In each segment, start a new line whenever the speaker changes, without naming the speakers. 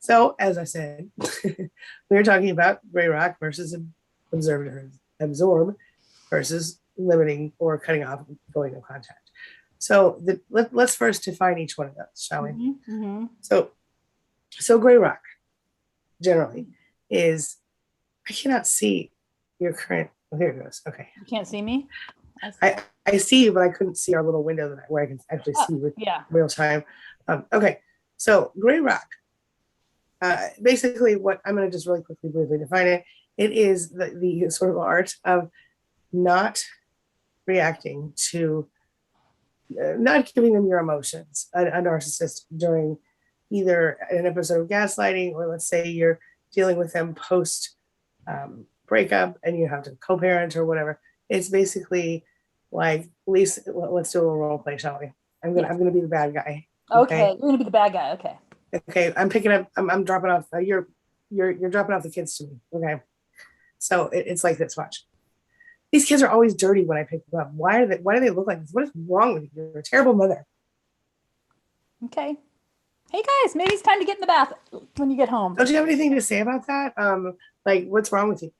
So as I said, we were talking about gray rock versus absorb versus limiting or cutting off going no contact. So let's first define each one of those, shall we?
Mm-hmm.
So gray rock generally is, I cannot see your current, oh, here it goes. Okay.
You can't see me?
I see you, but I couldn't see our little window where I can actually see with real time. Okay. So gray rock, basically what I'm going to just really quickly briefly define it. It is the sort of art of not reacting to, not giving them your emotions, a narcissist during either an episode of gaslighting, or let's say you're dealing with them post breakup and you have to co-parent or whatever. It's basically like, let's do a little role play, shall we? I'm gonna be the bad guy.
Okay, you're gonna be the bad guy. Okay.
Okay, I'm picking up. I'm dropping off. You're dropping off the kids to me. Okay, so it's like this. Watch. These kids are always dirty when I pick them up. Why do they look like this? What is wrong with you? You're a terrible mother.
Okay. Hey guys, maybe it's time to get in the bath when you get home.
Don't you have anything to say about that? Like, what's wrong with you?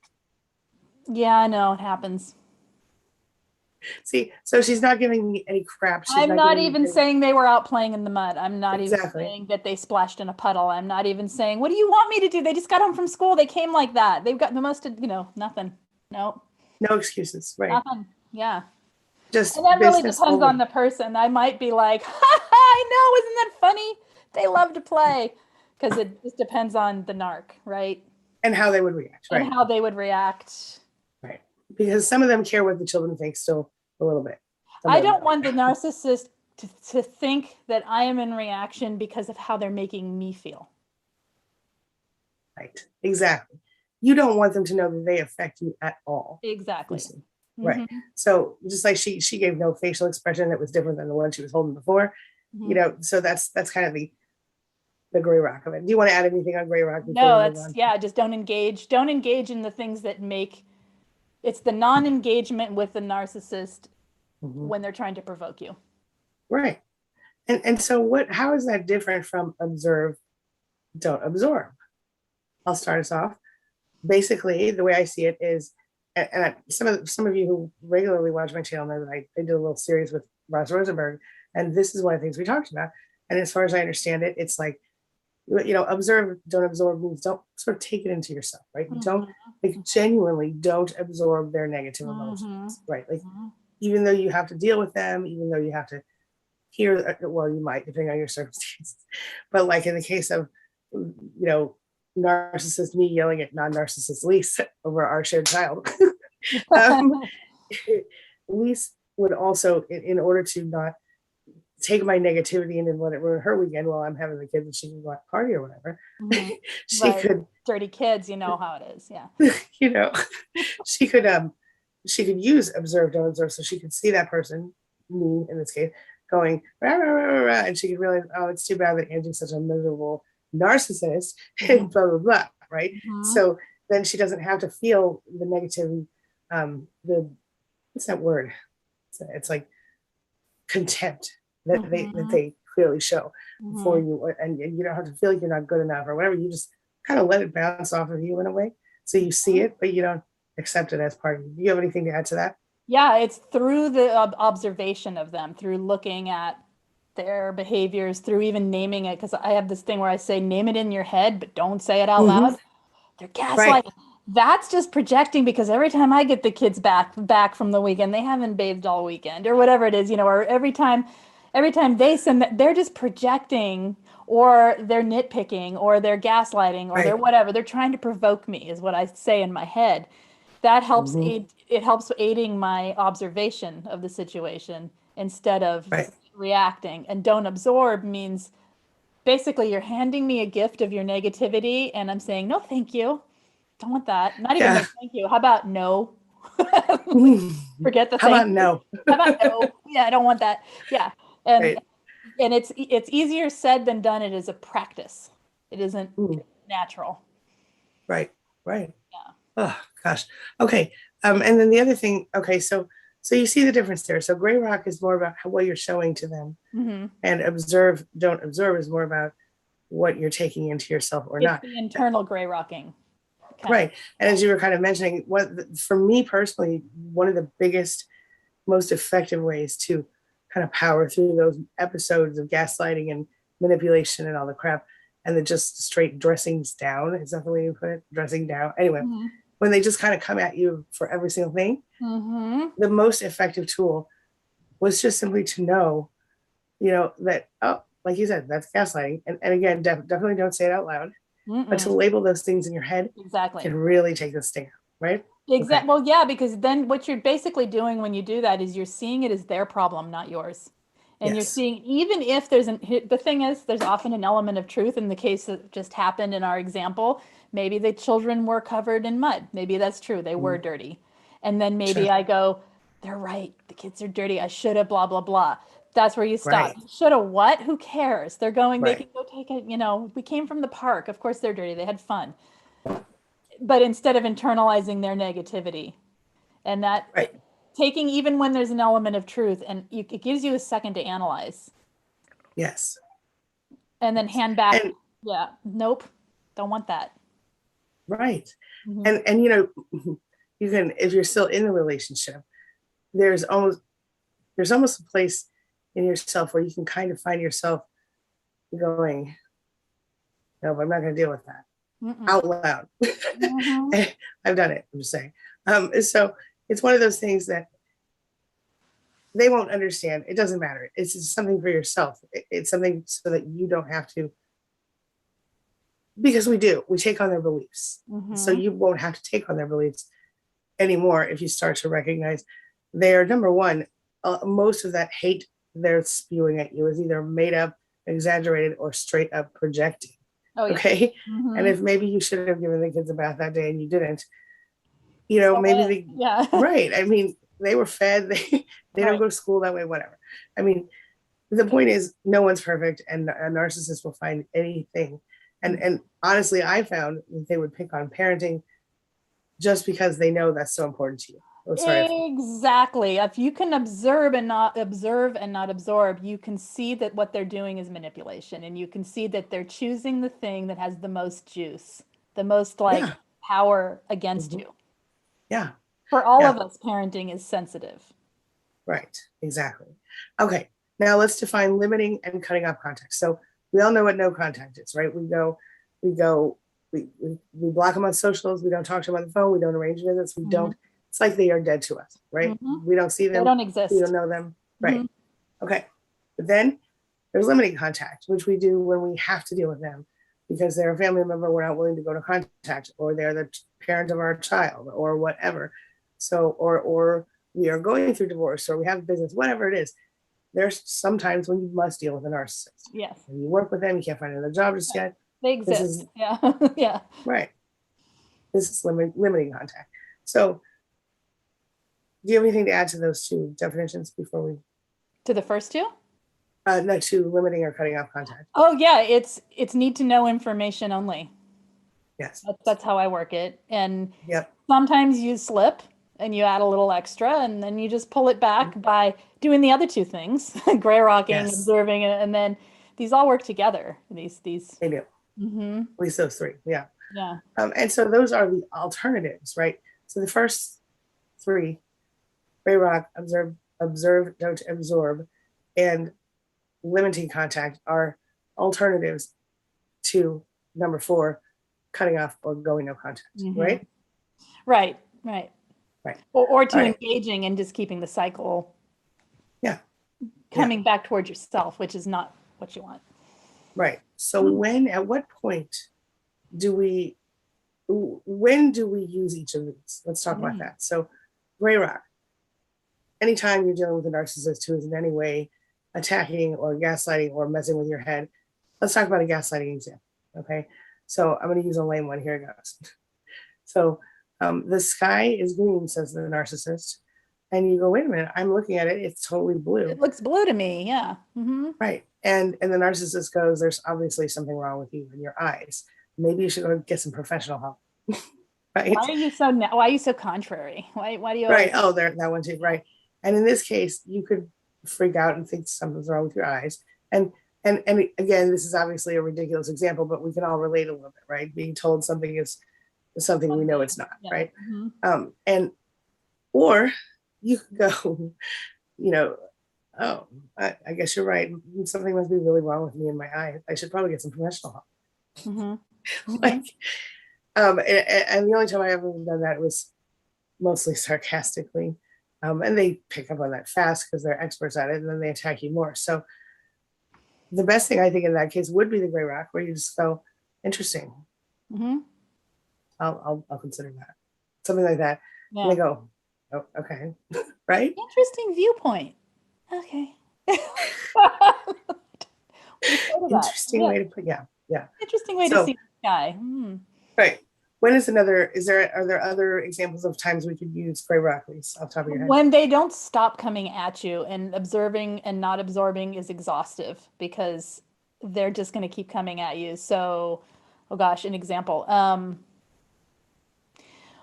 Yeah, I know, it happens.
See, so she's not giving me any crap.
I'm not even saying they were out playing in the mud. I'm not even saying that they splashed in a puddle. I'm not even saying, what do you want me to do? They just got home from school. They came like that. They've got the most, nothing. No.
No excuses, right?
Nothing. Yeah.
Just,
and that really depends on the person. I might be like, I know, isn't that funny? They love to play, because it just depends on the narc, right?
And how they would react, right?
And how they would react.
Right. Because some of them care what the children think still a little bit.
I don't want the narcissist to think that I am in reaction because of how they're making me feel.
Right. Exactly. You don't want them to know that they affect you at all.
Exactly.
Right. Mm-hmm. So just like she gave no facial expression that was different than the one she was holding before, so that's kind of the gray rock of it. Do you want to add anything on gray rock?
No, just don't engage. Don't engage in the things that it's the non-engagement with the narcissist when they're trying to provoke you.
Right. And so how is that different from observe, don't absorb? I'll start us off. Basically, the way I see it is, and some of you who regularly watch my channel know that I did a little series with Ross Rosenberg, and this is one of the things we talked about. And as far as I understand it, it's like, observe, don't absorb means don't sort of take it into yourself, right? Don't, like, genuinely don't absorb their negative emotions, right? Like, even though you have to deal with them, even though you have to hear, well, you might, depending on your circumstances, but like in the case of, narcissist me yelling at non-narcissist Lise over our shared child, Lise would also, in order to not take my negativity and then let it ruin her weekend while I'm having the kids and she can go out party or whatever, she could,
dirty kids, you know how it is. Yeah.
She could use observe, don't observe, so she could see that person, me in this case, going rah, rah, rah, rah, and she could realize, oh, it's too bad that Angie's such a miserable narcissist, and blah blah blah, right? So then she doesn't have to feel the negativity, what's that word? It's like contempt that they clearly show for you, and you don't have to feel like you're not good enough or whatever. You just kind of let it bounce off of you in a way, so you see it, but you don't accept it as part of you. Do you have anything to add to that?
Yeah, it's through the observation of them, through looking at their behaviors, through even naming it, because I have this thing where I say, name it in your head, but don't say it out loud. They're gaslighting. Right. That's just projecting, because every time I get the kids back from the weekend, they haven't bathed all weekend or whatever it is, or every time they send that, they're just projecting, or they're nitpicking, or they're gaslighting, or they're whatever. They're trying to provoke me, is what I say in my head. That helps it helps aiding my observation of the situation instead of reacting. And don't absorb means basically you're handing me a gift of your negativity and I'm saying, no, thank you. Don't want that. Not even no, thank you. How about no? Forget the
How about no?
How about no? Yeah, I don't want that. Yeah. And it's easier said than done. It is a practice. It isn't natural.
Right.
Yeah.
Oh gosh. Okay. And then the other thing, okay, so you see the difference there. So gray rock is more about what you're showing to them, and observe, don't observe is more about what you're taking into yourself or
It's
not.
the internal gray rocking.
Right. And as you were kind of mentioning, for me personally, one of the biggest, most effective ways to kind of power through those episodes of gaslighting and manipulation and all the crap, and then just straight dressings down, is that the way you put it? Dressing down. Anyway, when they just kind of come at you for every single thing, the most effective tool was just simply to know, that, oh, like you said, that's gaslighting. And again, definitely don't say it out loud, but to label those things in your head can really take the sting, right?
Exactly. Okay. Well, yeah, because then what you're basically doing when you do that is you're seeing it as their problem, not yours. And you're seeing, even if the thing is, there's often an element of truth in the case that just happened in our example. Maybe the children were covered in mud. Maybe that's true. They were dirty. And then maybe I go, they're right. The kids are dirty. I should have blah, blah, blah. That's where you stop. Right. Should have what? Who cares? They're going, they can go take it. We came from the park. Of course they're dirty. They had fun. But instead of internalizing their negativity, and that taking, even when there's an element of truth, and it gives you a second to analyze.
Yes.
And then hand back. Nope. Don't want that.
Right. And you can, if you're still in a relationship, there's almost a place in yourself where you can kind of find yourself going, no, I'm not going to deal with that out loud. I've done it. I'm just saying. So it's one of those things that they won't understand. It doesn't matter. It's just something for yourself. It's something so that you don't have to, because we take on their beliefs. So you won't have to take on their beliefs anymore if you start to recognize they're, number one, most of that hate they're spewing at you is either made up, exaggerated, or straight up projecting. Okay. And if maybe you should have given the kids a bath that day and you didn't, maybe right. I mean, they were fed, they don't go to school that way, whatever. I mean, the point is, no one's perfect, and a narcissist will find anything. And honestly, I found that they would pick on parenting just because they know that's so important to you.
Exactly. If you can observe and not absorb, you can see that what they're doing is manipulation, and you can see that they're choosing the thing that has the most juice, the most power against you.
Yeah.
For all of us, parenting is sensitive. Right.
Exactly. Okay. Now let's define limiting and cutting off contact. So we all know what no contact is, right? We block them on socials. We don't talk to them on the phone. We don't arrange visits. We don't. It's like they are dead to us, right? We don't see them.
They don't exist.
We don't know them. Right. Okay. But then there's limiting contact, which we do when we have to deal with them because they're a family member we're not willing to go to contact, or they're the parent of our child, or whatever. So, or we are going through divorce, or we have business, whatever it is. There's sometimes when you must deal with a narcissist.
Yes.
When you work with them, you can't find another job just yet.
They exist. Yeah.
Right. This is limiting contact. So do you have anything to add to those two definitions before we?
To the first two?
No, to limiting or cutting off contact.
Oh yeah, it's need to know information only.
Yes.
That's how I work it. And sometimes you slip and you add a little extra, and then you just pull it back by doing the other two things, gray rocking, observing it, and then these all work together. These.
They do. At least those three. Yeah.
Yeah.
And so those are the alternatives, right? So the first three, gray rock, observe, don't absorb, and limiting contact, are alternatives to number 4, cutting off or going no contact, right?
Right. Or to engaging and just keeping the cycle coming back towards yourself, which is not what you want.
Right. So at what point when do we use each of these? Let's talk about that. So gray rock, anytime you're dealing with a narcissist who is in any way attacking or gaslighting or messing with your head, let's talk about a gaslighting example. Okay. So I'm going to use a lame one. Here it goes. So the sky is green, says the narcissist. And you go, wait a minute, I'm looking at it. It's totally blue.
It looks blue to me. Yeah.
Right. And the narcissist goes, there's obviously something wrong with you in your eyes. Maybe you should go get some professional help. Right.
Why are you so contrary? Why do you
right? Oh, that one too. Right. And in this case, you could freak out and think something's wrong with your eyes. And And again, this is obviously a ridiculous example, but we can all relate a little bit, right? Being told something is something we know it's not,
Yeah.
right?
Mm-hmm.
And or you could go, you know, oh, I guess you're right. Something must be really wrong with me in my eye. I should probably get some professional help.
Mm-hmm. Mm-hmm.
Like, and the only time I ever done that was mostly sarcastically. And they pick up on that fast because they're experts at it, and then they attack you more. So the best thing I think in that case would be the gray rock, where you just go, interesting.
Mm-hmm.
I'll consider that. Something like that.
Yeah.
And they go, oh, okay. Right?
Interesting viewpoint. Okay.
Interesting way to put, yeah.
Interesting way to see the sky.
Right. Are there other examples of times we could use gray rock, Lise, off the top of your head?
When they don't stop coming at you, and observing and not absorbing is exhaustive because they're just going to keep coming at you. So, oh gosh, an example.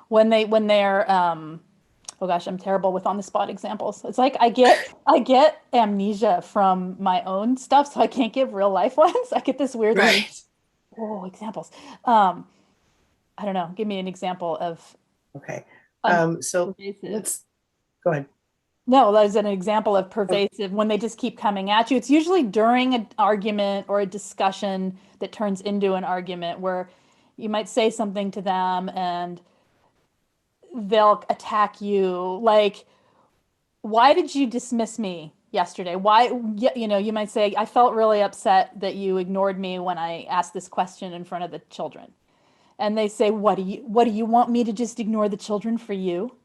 When they're oh gosh, I'm terrible with on the spot examples. It's like I get amnesia from my own stuff, so I can't give real life ones. I get this weird
right.
Examples. I don't know. Give me an example of.
Okay. So let's go ahead.
No, there's an example of pervasive when they just keep coming at you. It's usually during an argument or a discussion that turns into an argument where you might say something to them and they'll attack you. Like, why did you dismiss me yesterday? Why, you might say, I felt really upset that you ignored me when I asked this question in front of the children. And they say, what do you want me to just ignore the children for you?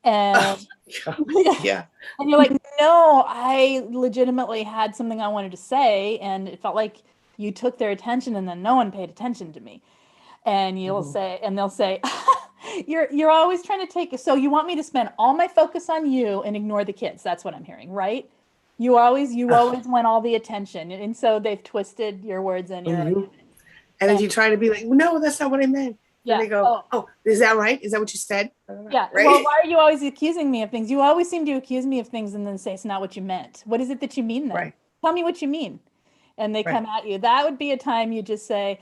And
yeah.
And you're like, no, I legitimately had something I wanted to say, and it felt like you took their attention, and then no one paid attention to me. And they'll say, you're always trying to take. So you want me to spend all my focus on you and ignore the kids? That's what I'm hearing, right? You always want all the attention, and so they've twisted your words and your.
And if you try to be like, no, that's not what I meant. Then they go, oh, is that right? Is that what you said?
Yeah.
Right?
Well, why are you always accusing me of things? You always seem to accuse me of things and then say it's not what you meant. What is it that you mean then?
Right.
Tell me what you mean. And they come at you. That would be a time you just say,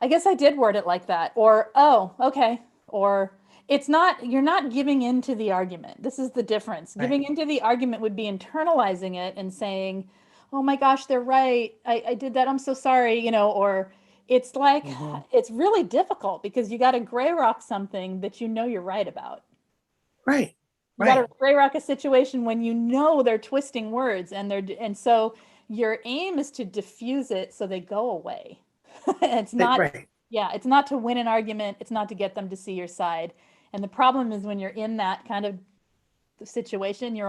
I guess I did word it like that. Or, oh, okay. Or you're not giving into the argument. This is the difference.
Right.
Giving into the argument would be internalizing it and saying, oh my gosh, they're right. I did that. I'm so sorry, or it's like, it's really difficult because you got to gray rock something that you're right about.
Right.
You got to gray rock a situation when they're twisting words and so your aim is to diffuse it so they go away. It's not, it's not to win an argument. It's not to get them to see your side. And the problem is when you're in that kind of situation, you're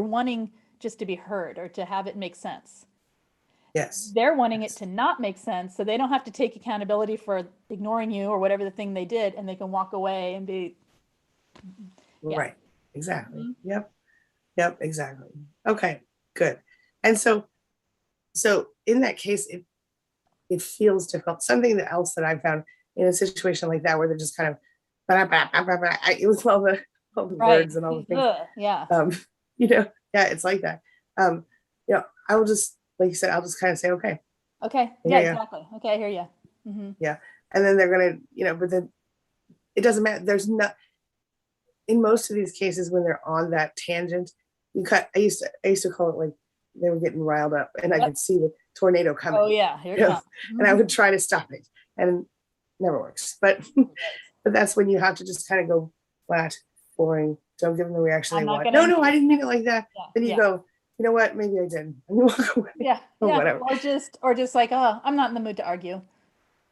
wanting just to be heard or to have it make sense.
Yes.
They're wanting it to not make sense, so they don't have to take accountability for ignoring you or whatever the thing they did, and they can walk away and be.
Right. Exactly. Yep. Exactly. Okay. Good. And so in that case, it feels difficult. Something else that I found in a situation like that, where they're just kind of, it was all the words and all the things. It's like that. I will just. Like you said, I'll just kind of say, okay.
Okay. Yeah, exactly. Okay, I hear you. Mm-hmm.
Yeah. And then they're going to, but then it doesn't matter. There's not, in most of these cases, when they're on that tangent, I used to call it like they were getting riled up and I could see the tornado coming.
Oh yeah. Here it comes.
And I would try to stop it and it never works. But that's when you have to just kind of go flat, boring. Don't give them the reaction they want. No, I didn't mean it like that. Then you go, you know what? Maybe I did. And you walk away. Or whatever.
Or just like, oh, I'm not in the mood to argue.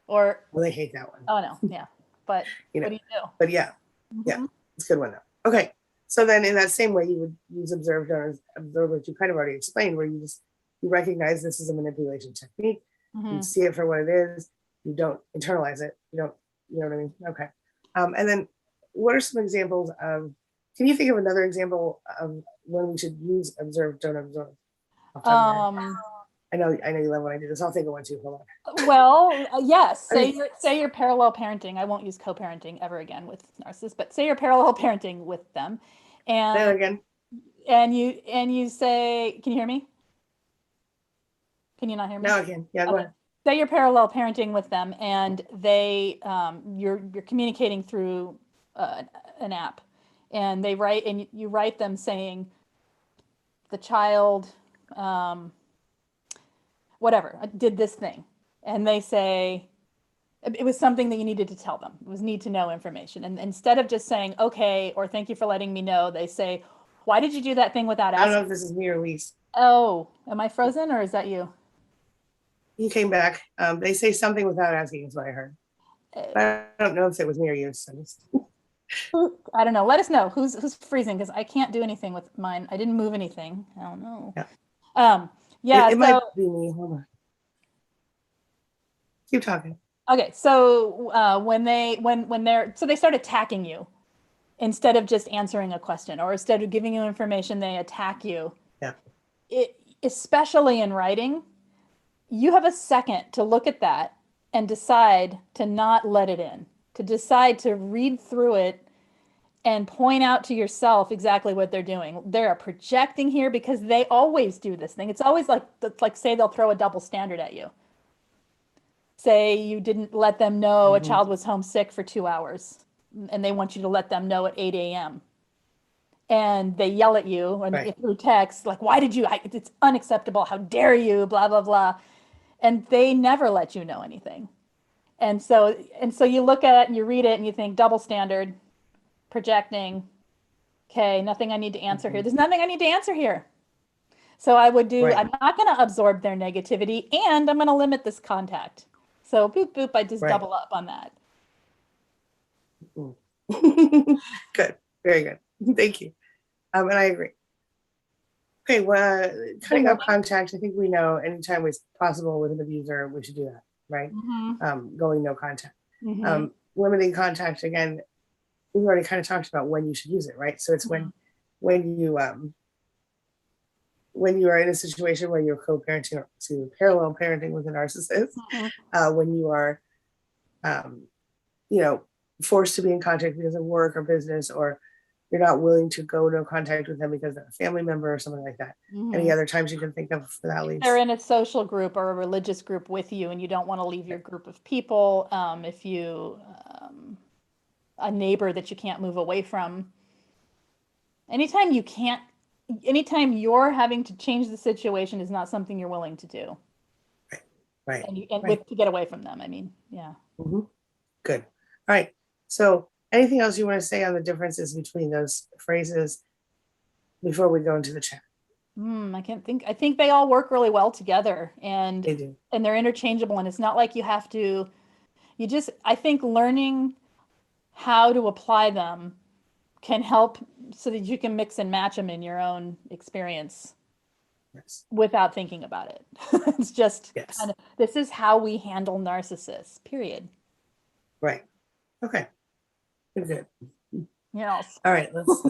Or
they hate that one.
Oh no, yeah. But what do you do?
But yeah, it's a good one though. Okay, so then in that same way, you would use observed or observed. You kind of already explained where you recognize this is a manipulation technique. You see it for what it is. You don't internalize it. You don't. You know what I mean? Okay. And then, what are some examples of? Can you think of another example of when we should use observe, don't observe? I know you love when I do this. I'll think of one too. Hold
on. Well, yes. Say you're parallel parenting. I won't use co-parenting ever again with narcissists, but say you're parallel parenting with them, and
say that again.
And you say, can you hear me? Can you not hear me?
Now again. Yeah, go ahead.
Say you're parallel parenting with them, and they you're communicating through an app, and they write, and you write them saying the child whatever did this thing, and they say it was something that you needed to tell them. It was need to know information, and instead of just saying okay or thank you for letting me know, they say, why did you do that thing without
I
asking?
don't know if this is me or Lise.
Oh, am I frozen or is that you?
You came back. They say something without asking is what I heard. I don't know if it was me or you. So
I don't know. Let us know who's freezing, because I can't do anything with mine. I didn't move anything. I don't know.
Yeah.
Yeah.
It might be me. Hold on. Keep talking.
Okay. So when they're so they start attacking you instead of just answering a question, or instead of giving you information, they attack you.
Yeah.
Especially in writing, you have a second to look at that and decide to not let it in, to decide to read through it and point out to yourself exactly what they're doing. They're projecting here because they always do this thing. It's always like say they'll throw a double standard at you. Say you didn't let them know a child was homesick for 2 hours, and they want you to let them know at 8 a.m. And they yell at you and through text, like, why did you, it's unacceptable. How dare you, blah, blah, blah. And they never let you know anything. And so you look at it and you read it and you think double standard, projecting. Okay, nothing I need to answer here. There's nothing I need to answer here. So I would do, I'm not going to absorb their negativity, and I'm going to limit this contact. So boop, boop, I just double up on that.
Good. Very good. Thank you. And I agree. Okay, well, cutting off contact, I think we know anytime it's possible with an abuser, we should do that, right? Going no contact. Limiting contact, again, we've already kind of talked about when you should use it, right? So it's when you are in a situation where you're co-parenting or parallel parenting with a narcissist, when you are, forced to be in contact because of work or business, or you're not willing to go no contact with them because they're a family member or something like that. Any other times you can think of for that, Lise?
They're in a social group or a religious group with you, and you don't want to leave your group of people. If you, a neighbor that you can't move away from. Anytime you're having to change the situation is not something you're willing to do.
Right.
To get away from them. I mean, yeah.
Good. All right. So anything else you want to say on the differences between those phrases before we go into the chat?
I can't think. I think they all work really well together, and
they do.
And they're interchangeable, and it's not like you have to, I think learning how to apply them can help so that you can mix and match them in your own experience without thinking about it. It's just kind of, this is how we handle narcissists, period.
Right. Okay. Good.
Yes.
All right, let's see.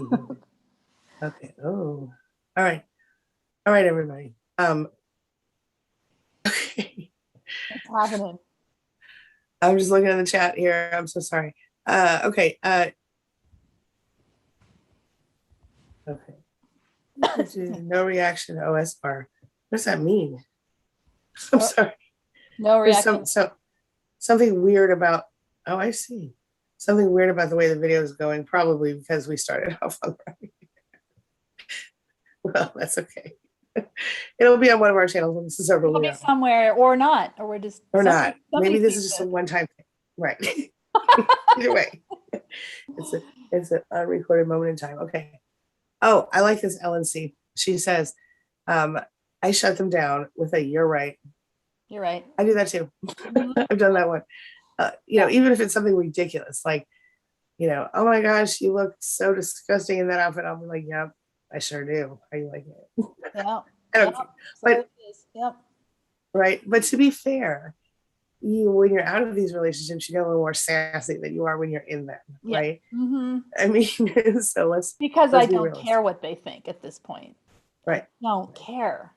Okay. Oh. All right, everybody. Okay.
What's happening?
I'm just looking at the chat here. I'm so sorry. Okay. Okay. No reaction to OSR. What does that mean? I'm sorry.
No reaction.
Something weird about, oh, I see. Something weird about the way the video is going, probably because we started off on the right. Well, that's okay. It'll be on one of our channels when this is over.
It'll be somewhere, or not, or we're just
not. Maybe this is just a one-time thing, right? Either way, it's an unrecorded moment in time. Okay. Oh, I like this LNC. She says, I shut them down with a "you're right."
You're right.
I do that too. I've done that one. Even if it's something ridiculous, like, oh my gosh, you look so disgusting in that outfit. I'll be like, yep, I sure do. How you like it?
Yeah.
I don't care. But, right. But to be fair, when you're out of these relationships, you get a little more sassy than you are when you're in them, right? I mean, so let's
I don't care what they think at this point.
Right.
Don't care.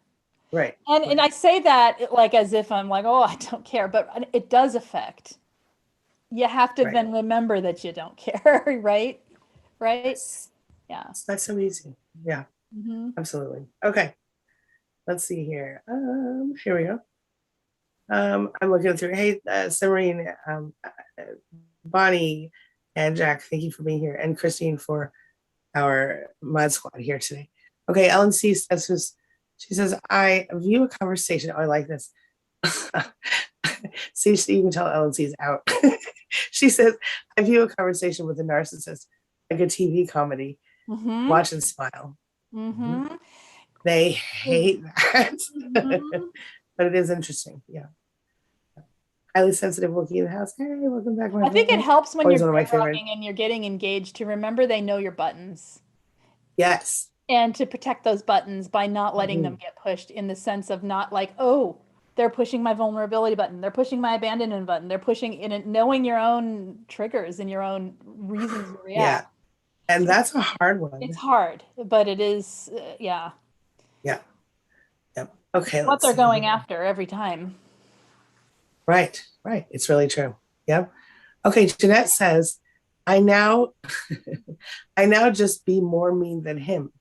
Right.
And I say that like as if I'm like, oh, I don't care, but it does affect. You have to then remember that you don't care, right? Right? Yeah.
That's so easy. Yeah. Absolutely. Okay. let's see here. Here we go. I'm looking through. Hey, Samarine, Bonnie, and Jack, thank you for being here, and Christine for our mod squad here today. Okay, Ellen C says, she says, I view a conversation. Oh, I like this. See, you can tell Ellen C is out. She says, I view a conversation with a narcissist like a TV comedy. Watch and smile. They hate that. But it is interesting. Yeah. Highly sensitive Wookie in the house. Hey, welcome back.
I think it helps when you're rocking and you're getting engaged to remember they know your buttons.
Yes.
And to protect those buttons by not letting them get pushed, in the sense of not like, oh, they're pushing my vulnerability button. They're pushing my abandonment button. They're pushing in it, knowing your own triggers and your own reasons to react.
Yeah. And that's a hard one.
It's hard, but it is, yeah.
Yeah. Yep. Okay.
What they're going after every time.
Right. Right. It's really true. Yep. Okay. Jeanette says, I now just be more mean than him.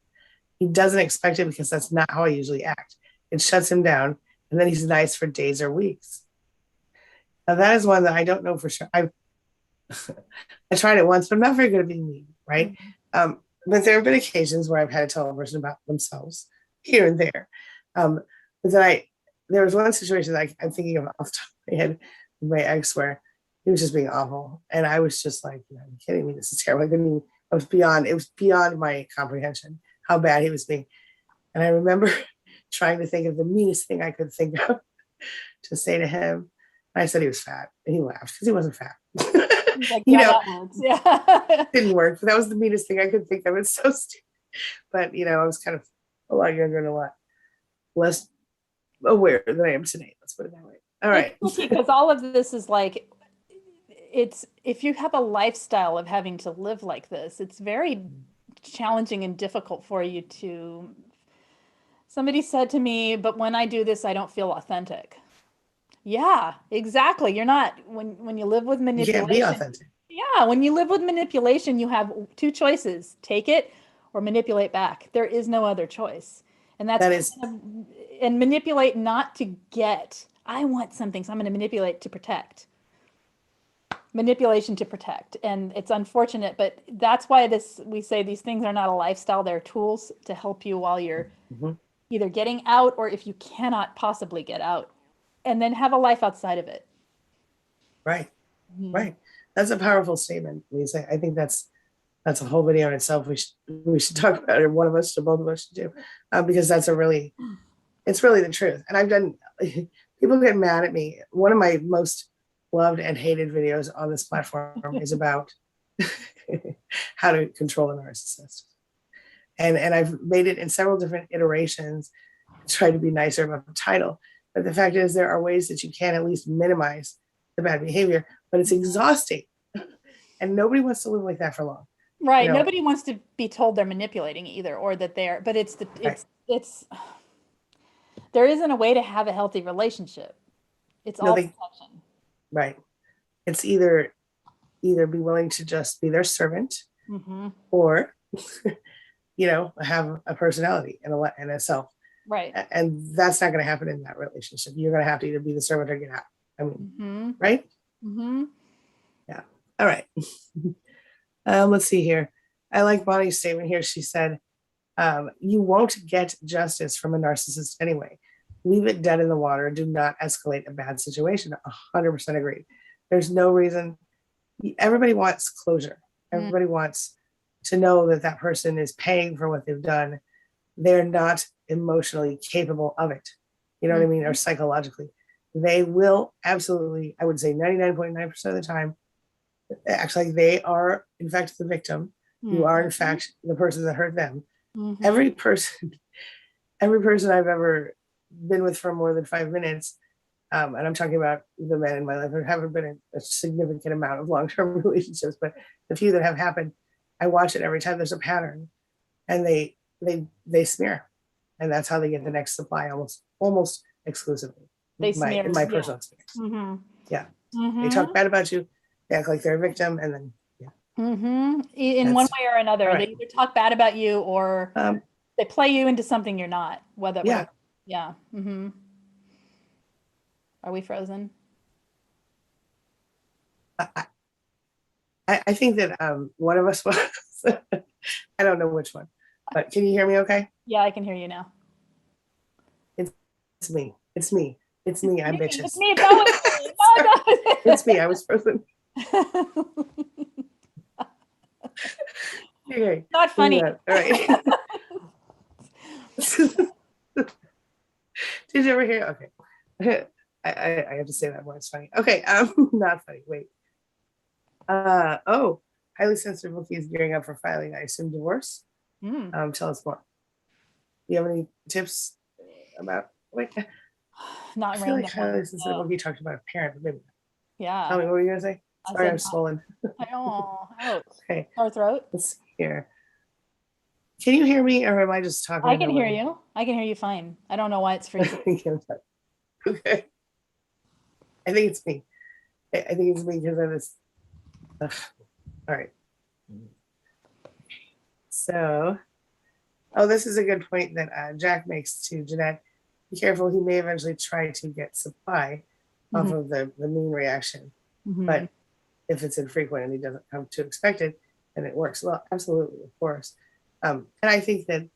He doesn't expect it because that's not how I usually act. It shuts him down, and then he's nice for days or weeks. Now that is one that I don't know for sure. I tried it once, but I'm not very good at being mean, right? But there have been occasions where I've had to tell a person about themselves here and there. But then there was one situation that I'm thinking of off the top of my head with my ex where he was just being awful. And I was just like, are you kidding me? This is terrible. It was beyond my comprehension how bad he was being. And I remember trying to think of the meanest thing I could think of to say to him. And I said he was fat, and he laughed because he wasn't fat.
Like, yeah.
Didn't work, but that was the meanest thing I could think of. It's so stupid. But I was kind of a lot younger and a lot less aware than I am today. Let's put it that way. All right.
Because all of this is like, if you have a lifestyle of having to live like this, it's very challenging and difficult for you to. Somebody said to me, but when I do this, I don't feel authentic. Yeah, exactly. You're not, when you live with manipulation.
You can't be authentic.
Yeah, when you live with manipulation, you have two choices: take it or manipulate back. There is no other choice. And and manipulate not to get. I want something, so I'm going to manipulate to protect. Manipulation to protect. And it's unfortunate, but that's why we say these things are not a lifestyle. They're tools to help you while you're either getting out, or if you cannot possibly get out, and then have a life outside of it.
Right. Right. That's a powerful statement, Lisa. I think that's a whole video in itself. We should talk about it. One of us, or both of us should do, because it's really the truth. And people get mad at me. One of my most loved and hated videos on this platform is about how to control a narcissist. And I've made it in several different iterations to try to be nicer about the title. But the fact is, there are ways that you can at least minimize the bad behavior, but it's exhausting. And nobody wants to live like that for long.
Right. Nobody wants to be told they're manipulating either, or that they're, but there isn't a way to have a healthy relationship. It's all perception.
Right. It's either be willing to just be their servant, or, have a personality and a self.
Right.
And that's not going to happen in that relationship. You're going to have to either be the servant or get out. I mean, right? Yeah. All right. Let's see here. I like Bonnie's statement here. She said, you won't get justice from a narcissist anyway. Leave it dead in the water. Do not escalate a bad situation. 100% agree. There's no reason. Everybody wants closure. Everybody wants to know that person is paying for what they've done. They're not emotionally capable of it. You know what I mean? Or psychologically. They will absolutely, I would say 99.9% of the time, actually, they are, in fact, the victim. You are, in fact, the person that hurt them. Every person I've ever been with for more than 5 minutes, and I'm talking about the men in my life, there haven't been a significant amount of long-term relationships, but the few that have happened, I watch it every time. There's a pattern, and they smear, and that's how they get the next supply, almost exclusively.
They smear,
in my personal experience. Yeah. They talk bad about you. They act like they're a victim, and then
in one way or another,
right.
They either talk bad about you or they play you into something you're not. Whether Yeah. Mm-hmm. Are we frozen?
I, I think that one of us was. I don't know which one, but can you hear me okay?
Yeah, I can hear you now.
It's me. It's me. It's me. I'm
It's
bitches.
me. It's always me.
Sorry.
Oh,
It's me. I was frozen.
no.
Okay.
Not funny.
All right. Did you ever hear? Okay. I have to say that more. It's funny. Okay. Not funny. Wait. Oh, highly sensitive Wookiee is gearing up for filing, I assume, divorce.
Mm.
Tell us more. Do you have any tips about? Wait, I
Not
feel like
random
highly
ones.
sensitive
No.
Wookiee talked about a parent, but maybe.
Yeah.
Tell me, what were you gonna say?
I
Sorry,
said,
I'm swollen.
oh, ouch.
Okay,
Sore throat.
let's see here. Can you hear me, or am I just talking
I
to
can hear
nobody?
you. I can hear you fine. I don't know why it's freezing.
Okay, I think it's me. I think it's me because of this. Ugh. All right. So, oh, this is a good point that Jack makes to Jeanette. Be careful, he may eventually try to get supply off
Mhm.
of the mean reaction.
Mhm.
But if it's infrequent and he doesn't come to expect it, then it works. Well, absolutely, of course. And I think that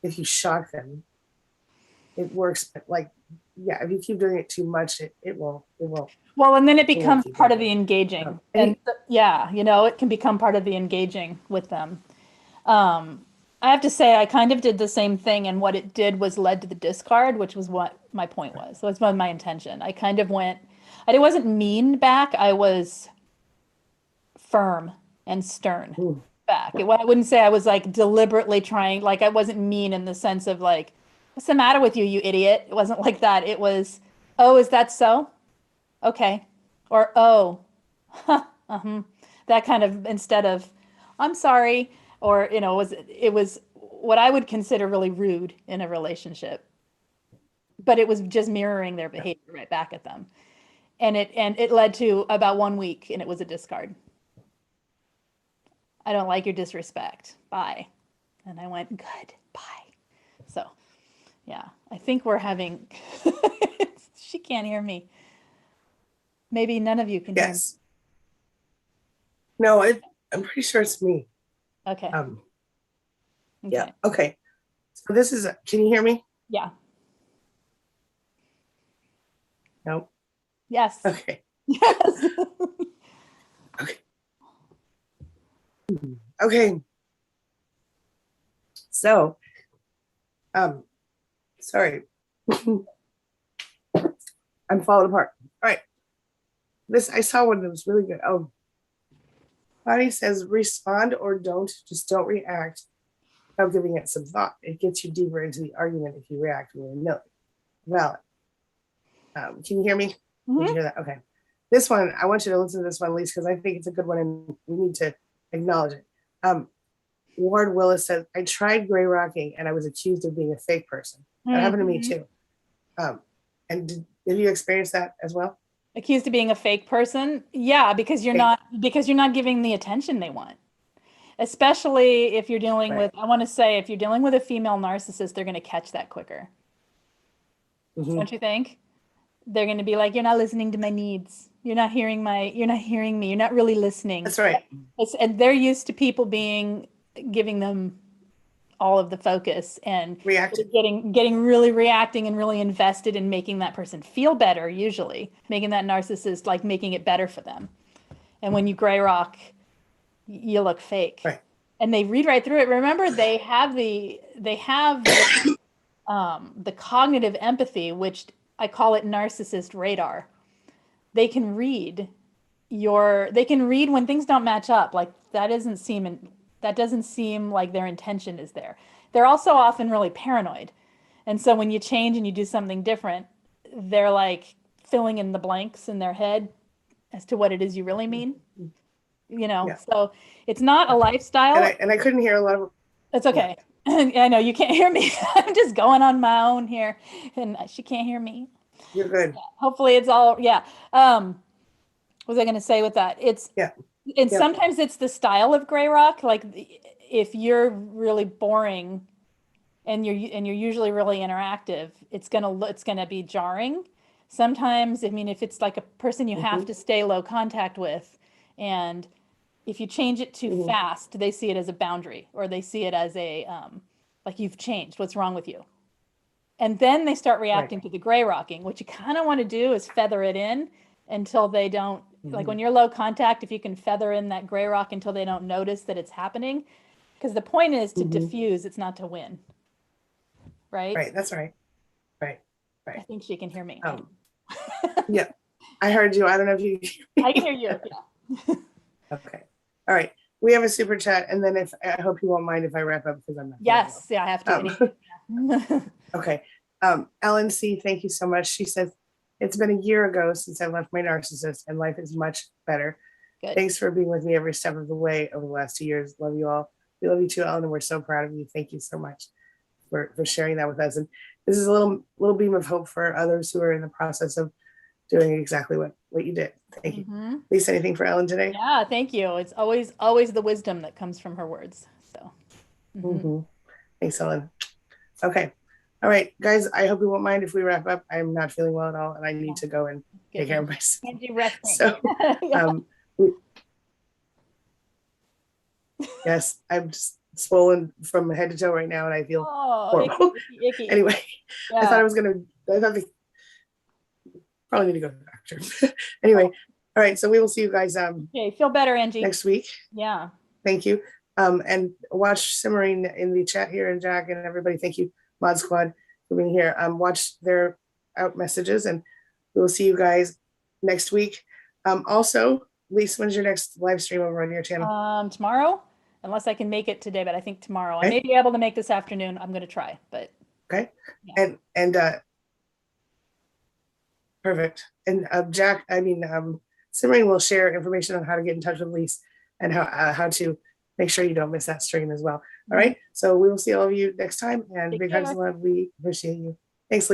if you shock them, it works. But like, yeah, if you keep doing it too much, it won't
Well, and then it
it won't
becomes
keep
part of the
working.
engaging.
And
And yeah, it can become part of the engaging with them. I have to say, I kind of did the same thing, and what it did was led to the discard, which was what my point was. So it's my intention. I kind of went, I wasn't mean back, I was firm and stern back. I wouldn't say I was like deliberately trying, like I wasn't mean in the sense of like, what's the matter with you, you idiot? It wasn't like that. It was, oh, is that so? Okay. Or, oh, that kind of instead of, I'm sorry, or, it was what I would consider really rude in a relationship, but it was just mirroring their behavior right back at them. And it led to about 1 week and it was a discard. I don't like your disrespect. Bye. And I went, good, bye. So, yeah, I think we're having, she can't hear me. Maybe none of you can hear me.
yes, no, I'm pretty sure it's me.
Okay.
Um, yeah,
Okay.
okay. So this is. Can you hear me?
Yeah.
No.
Yes.
Okay.
Yes.
Okay. Okay. So, sorry, I'm falling apart. All right. This I saw one that was really good. Oh, Bonnie says respond or don't, just don't react without giving it some thought. It gets you deeper into the argument if you react with no. Valid. Can you hear me? Did you
Mhm.
hear that? Okay. This one, I want you to listen to this one, Lise, because I think it's a good one and we need to acknowledge it. Ward Willis said, I tried gray rocking and I was accused of being a fake person. That happened to me
Mhm.
too. And did you experience that as well?
Accused of being a fake person? Yeah,
Fake,
because you're not giving the attention they want. Especially if you're dealing
right.
with, I want to say, if you're dealing with a female narcissist, they're going to catch that quicker.
Mm-hmm.
Don't you think? They're going to be like, you're not listening to my needs. You're not hearing me. You're not really listening.
That's right.
And they're used to people giving them all of the focus and
Reactive.
getting really reacting and really invested in making that person feel better, usually making that narcissist like making it better for them. And when you gray rock, you look fake.
Right.
And they read right through it. Remember, the cognitive empathy, which I call it narcissist radar. They can read they can read when things don't match up. Like that doesn't seem like their intention is there. They're also often really paranoid. And so when you change and you do something different, they're like filling in the blanks in their head as to what it is you really mean.
Yeah.
So it's not a
And
lifestyle.
I couldn't hear a lot of
It's
yeah.
okay. I know you can't hear me. I'm just going on my own here, and she can't hear me.
You're good.
Hopefully, it's all yeah. What was I going to say with that?
Yeah.
And
Yep.
sometimes it's the style of gray rock. Like if you're really boring, and you're usually really interactive, it's gonna be jarring. Sometimes, I mean, if it's like a person you have to stay low contact with, and if you change it too fast, they see it as a boundary, or they see it as a like you've changed. What's wrong with you? And then they start reacting to the gray rocking. What you kind of want to do is feather it in until they don't, like when you're low contact, if you can feather in that gray rock until they don't notice that it's happening. Because the point is to diffuse, it's not to win. Right?
Right. That's right. Right.
I
Right.
think she can hear me.
Yeah. I heard you. I don't know if you.
I can hear you. Yeah.
Okay. All right. We have a super chat, and then if I hope you won't mind if I wrap up because I'm not.
Yes. Yeah, I have to.
Okay. Ellen C, thank you so much. She says, it's been a year ago since I left my narcissist and life is much better.
Good.
Thanks for being with me every step of the way over the last 2 years. Love you all. We love you too, Ellen, and we're so proud of you. Thank you so much for sharing that with us. And this is a little beam of hope for others who are in the process of doing exactly what you did. Thank you. Lisa, anything for Ellen today?
Yeah, thank you. It's always the wisdom that comes from her words. So.
Thanks, Ellen. Okay. All right, guys, I hope you won't mind if we wrap up. I'm not feeling well at all, and I need to go and take care of myself. So, yes, I'm just swollen from head to toe right now, and I feel horrible. Icky. Anyway, I thought they probably need to go to the doctor. Anyway, all right, so we will see you guys.
Okay, feel better, Angie.
Next week.
Yeah.
Thank you. And watch Simmering in the chat here, and Jack and everybody. Thank you, Mod Squad, for being here. Watch their out messages, and we will see you guys next week. Also, Lisa, when's your next live stream over on your channel?
Tomorrow, unless I can make it today, but I think tomorrow. Okay. I may be able to make this afternoon. I'm going to try, but
okay. Yeah. And perfect. And Jack, Simmering will share information on how to get in touch with Lisa and how to make sure you don't miss that stream as well. All right. So we will see all of you next time. And big hugs and love. We appreciate you. Thanks, Lisa.